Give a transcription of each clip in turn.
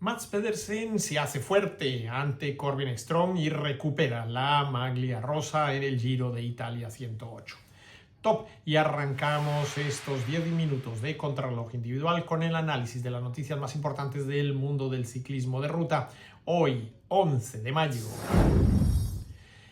Mads Pedersen se hace fuerte ante Corbin Strong y recupera la maglia rosa en el Giro de Italia 108. Top, y arrancamos estos 10 minutos de contrarreloj individual con el análisis de las noticias más importantes del mundo del ciclismo de ruta. Hoy, 11 de mayo.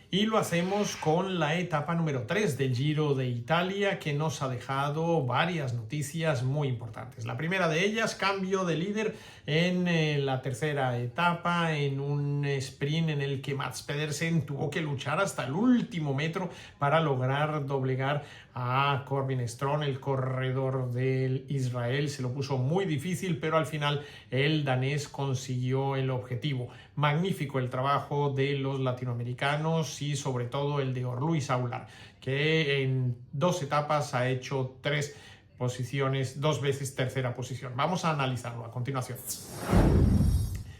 Y lo hacemos con la etapa número 3 del Giro de Italia, que nos ha dejado varias noticias muy importantes. La primera de ellas, cambio de líder en la tercera etapa, en un sprint en el que Mads Pedersen tuvo que luchar hasta el último metro para lograr doblegar a Corbin Strong, el corredor del Israel. Se lo puso muy difícil, pero al final el danés consiguió el objetivo. Magnífico el trabajo de los latinoamericanos y sobre todo el de Luis Aular, que en 2 etapas ha hecho 3 posiciones, 2 veces tercera posición. Vamos a analizarlo a continuación.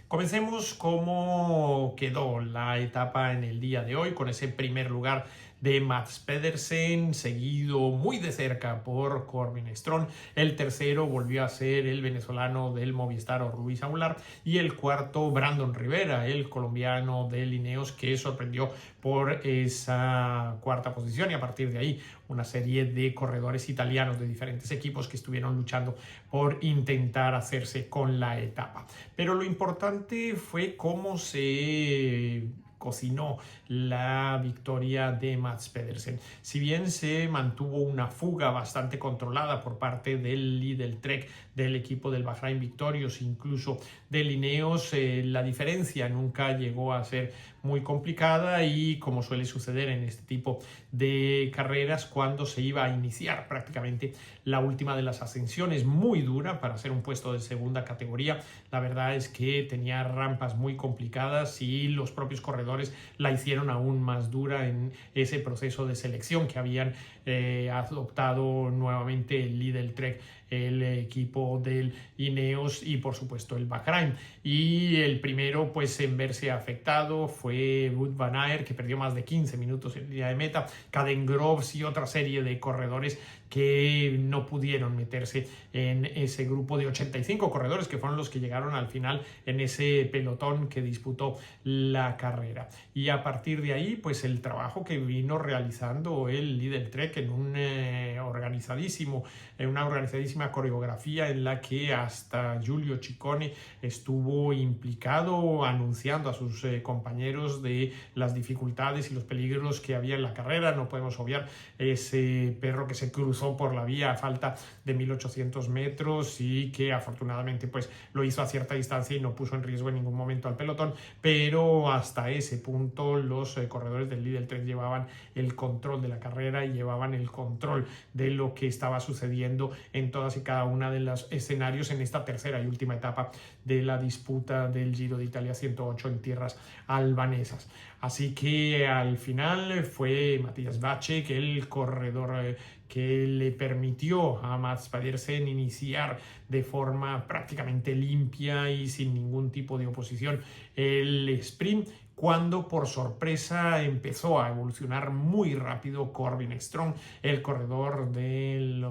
Comencemos cómo quedó la etapa en el día de hoy, con ese primer lugar de Mads Pedersen, seguido muy de cerca por Corbin Strong. El tercero volvió a ser el venezolano del Movistar, Luis Aular, y el cuarto Brandon Rivera, el colombiano de Ineos, que sorprendió por esa cuarta posición, y a partir de ahí una serie de corredores italianos de diferentes equipos que estuvieron luchando por intentar hacerse con la etapa. Pero lo importante fue cómo se cocinó la victoria de Mads Pedersen. Si bien se mantuvo una fuga bastante controlada por parte del líder Trek, del equipo del Bahrain Victorious, incluso del Ineos, la diferencia nunca llegó a ser muy complicada, y como suele suceder en este tipo de carreras, cuando se iba a iniciar prácticamente la última de las ascensiones, muy dura para ser un puesto de segunda categoría, la verdad es que tenía rampas muy complicadas y los propios corredores la hicieron aún más dura en ese proceso de selección que habían adoptado nuevamente el líder Trek, el equipo del Ineos y por supuesto el Bahrain. Y el primero pues en verse afectado fue Wout van Aert, que perdió más de 15 minutos en línea de meta, Caden Groves y otra serie de corredores que no pudieron meterse en ese grupo de 85 corredores que fueron los que llegaron al final en ese pelotón que disputó la carrera. Y a partir de ahí pues el trabajo que vino realizando el líder Trek en una organizadísima coreografía en la que hasta Giulio Ciccone estuvo implicado, anunciando a sus compañeros de las dificultades y los peligros que había en la carrera. No podemos obviar ese perro que se cruzó por la vía a falta de 1800 metros y que afortunadamente pues lo hizo a cierta distancia y no puso en riesgo en ningún momento al pelotón, pero hasta ese punto los corredores del líder Trek llevaban el control de la carrera y llevaban el control de lo que estaba sucediendo en todas y cada una de los escenarios en esta tercera y última etapa de la disputa del Giro de Italia 108 en tierras albanesas. Así que al final fue Matías Vacek, el corredor que le permitió a Mads Pedersen iniciar de forma prácticamente limpia y sin ningún tipo de oposición el sprint, cuando por sorpresa empezó a evolucionar muy rápido Corbin Strong, el corredor del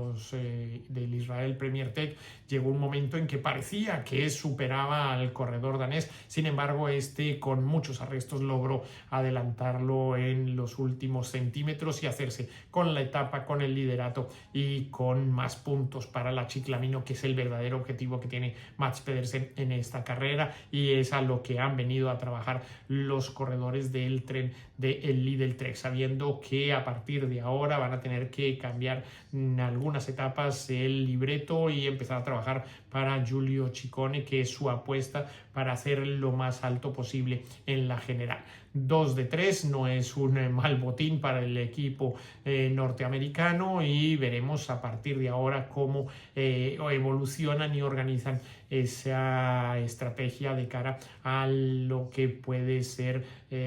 Israel Premier Tech. Llegó un momento en que parecía que superaba al corredor danés, sin embargo este con muchos arrestos logró adelantarlo en los últimos centímetros y hacerse con la etapa, con el liderato y con más puntos para la Ciclamino, que es el verdadero objetivo que tiene Mads Pedersen en esta carrera, y es a lo que han venido a trabajar los corredores del tren del líder Trek, sabiendo que a partir de ahora van a tener que cambiar en algunas etapas el libreto y empezar a trabajar para Giulio Ciccone, que es su apuesta para hacer lo más alto posible en la general. 2 de 3 no es un mal botín para el equipo norteamericano, y veremos a partir de ahora cómo evolucionan y organizan esa estrategia de cara a lo que puede ser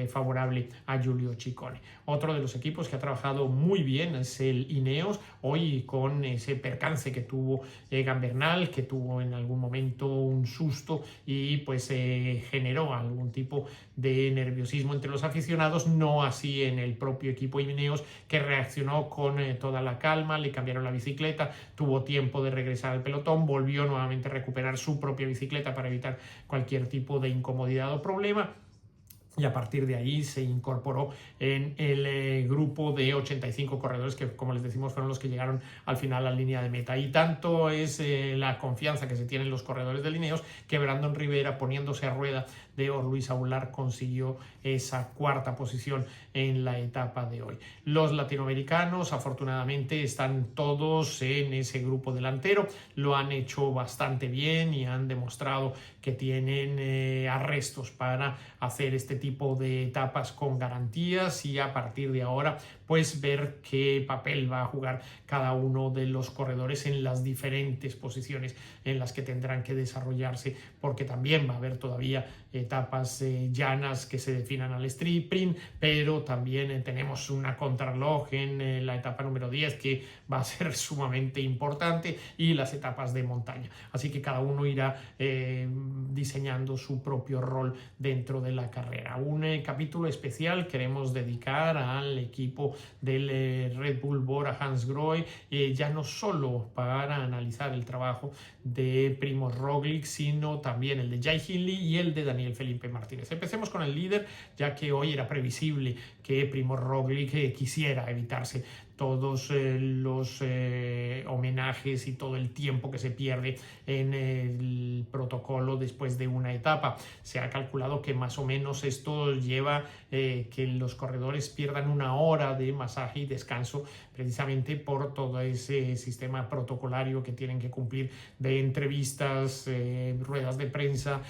favorable a Giulio Ciccone. Otro de los equipos que ha trabajado muy bien es el Ineos, hoy con ese percance que tuvo Egan Bernal, que tuvo en algún momento un susto y pues generó algún tipo de nerviosismo entre los aficionados, no así en el propio equipo Ineos, que reaccionó con toda la calma, le cambiaron la bicicleta, tuvo tiempo de regresar al pelotón, volvió nuevamente a recuperar su propia bicicleta para evitar cualquier tipo de incomodidad o problema. Y a partir de ahí se incorporó en el grupo de 85 corredores que, como les decimos, fueron los que llegaron al final a la línea de meta. Y tanto es la confianza que se tienen los corredores de Ineos que Brandon Rivera, poniéndose a rueda de Luis Aguilar, consiguió esa cuarta posición en la etapa de hoy. Los latinoamericanos, afortunadamente, están todos en ese grupo delantero, lo han hecho bastante bien y han demostrado que tienen arrestos para hacer este tipo de etapas con garantías, y a partir de ahora pues ver qué papel va a jugar cada uno de los corredores en las diferentes posiciones en las que tendrán que desarrollarse, porque también va a haber todavía etapas llanas que se definan al sprint, pero también tenemos una contrarreloj en la etapa número 10 que va a ser sumamente importante, y las etapas de montaña. Así que cada uno irá diseñando su propio rol dentro de la carrera. Un capítulo especial queremos dedicar al equipo del Red Bull Bora Hansgrohe, ya no solo para analizar el trabajo de Primož Roglič, sino también el de Jai Hindley y el de Daniel Felipe Martínez. Empecemos con el líder, ya que hoy era previsible que Primož Roglič quisiera evitarse todos los homenajes y todo el tiempo que se pierde en el protocolo después de una etapa. Se ha calculado que más o menos esto lleva que los corredores pierdan 1 hora de masaje y descanso, precisamente por todo ese sistema protocolario que tienen que cumplir de entrevistas, ruedas de prensa,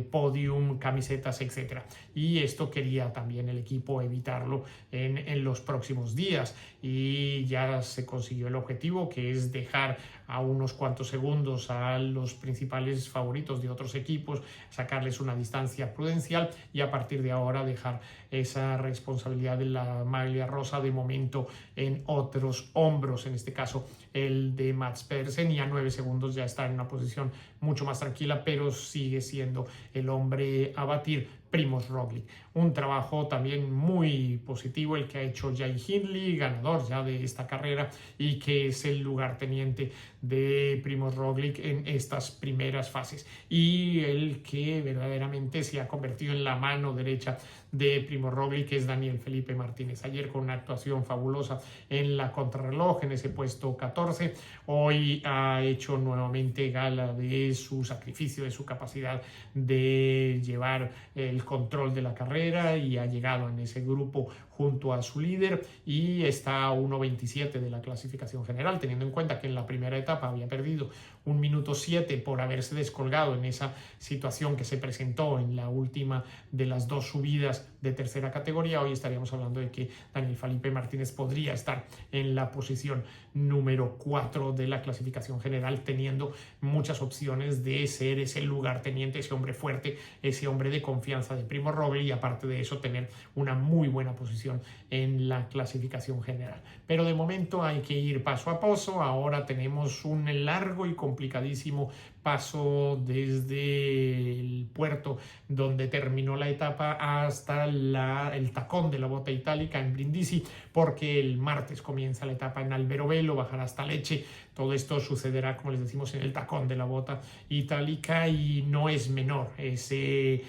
podium, camisetas, etc. Y esto quería también el equipo evitarlo en los próximos días, y ya se consiguió el objetivo, que es dejar a unos cuantos segundos a los principales favoritos de otros equipos, sacarles una distancia prudencial, y a partir de ahora dejar esa responsabilidad de la maglia rosa de momento en otros hombros, en este caso el de Mads Pedersen, y a 9 segundos ya está en una posición mucho más tranquila, pero sigue siendo el hombre a batir, Primož Roglič. Un trabajo también muy positivo el que ha hecho Jai Hindley, ganador ya de esta carrera, y que es el lugarteniente de Primož Roglič en estas primeras fases, y el que verdaderamente se ha convertido en la mano derecha de Primož Roglič, que es Daniel Felipe Martínez. Ayer con una actuación fabulosa en la contrarreloj, en ese puesto 14, hoy ha hecho nuevamente gala de su sacrificio, de su capacidad de llevar el control de la carrera, y ha llegado en ese grupo junto a su líder, y está a 1.27 de la clasificación general, teniendo en cuenta que en la primera etapa había perdido 1 minuto 7 por haberse descolgado en esa situación que se presentó en la última de las 2 subidas de tercera categoría. Hoy estaríamos hablando de que Daniel Felipe Martínez podría estar en la posición número 4 de la clasificación general, teniendo muchas opciones de ser ese lugarteniente, ese hombre fuerte, ese hombre de confianza de Primož Roglič, y aparte de eso tener una muy buena posición en la clasificación general. Pero de momento hay que ir paso a paso. Ahora tenemos un largo y complicadísimo paso desde el puerto donde terminó la etapa hasta el tacón de la Bota Itálica en Brindisi, porque el martes comienza la etapa en Alberobello, bajará hasta Lecce. Todo esto sucederá, como les decimos, en el tacón de la Bota Itálica, y no es menor ese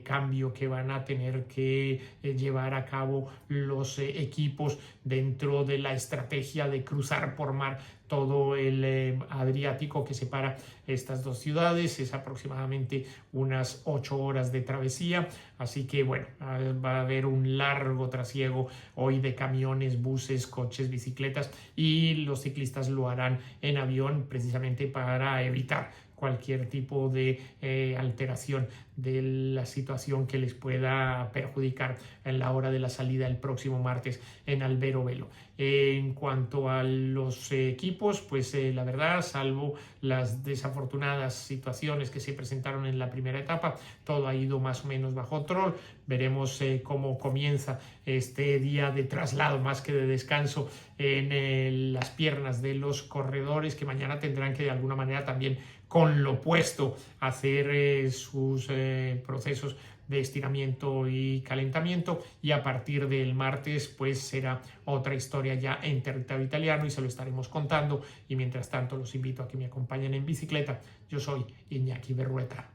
cambio que van a tener que llevar a cabo los equipos dentro de la estrategia de cruzar por mar todo el Adriático que separa estas dos ciudades. Es aproximadamente unas 8 horas de travesía, así que bueno, va a haber un largo trasiego hoy de camiones, buses, coches, bicicletas, y los ciclistas lo harán en avión, precisamente para evitar cualquier tipo de alteración de la situación que les pueda perjudicar en la hora de la salida el próximo martes en Alberobello. En cuanto a los equipos, pues la verdad, salvo las desafortunadas situaciones que se presentaron en la primera etapa, todo ha ido más o menos bajo control. Veremos cómo comienza este día de traslado más que de descanso en las piernas de los corredores, que mañana tendrán que de alguna manera también con lo opuesto, hacer sus procesos de estiramiento y calentamiento, y a partir del martes pues será otra historia ya en territorio italiano y se lo estaremos contando. Y mientras tanto los invito a que me acompañen en bicicleta. Yo soy Iñaki Berrueta.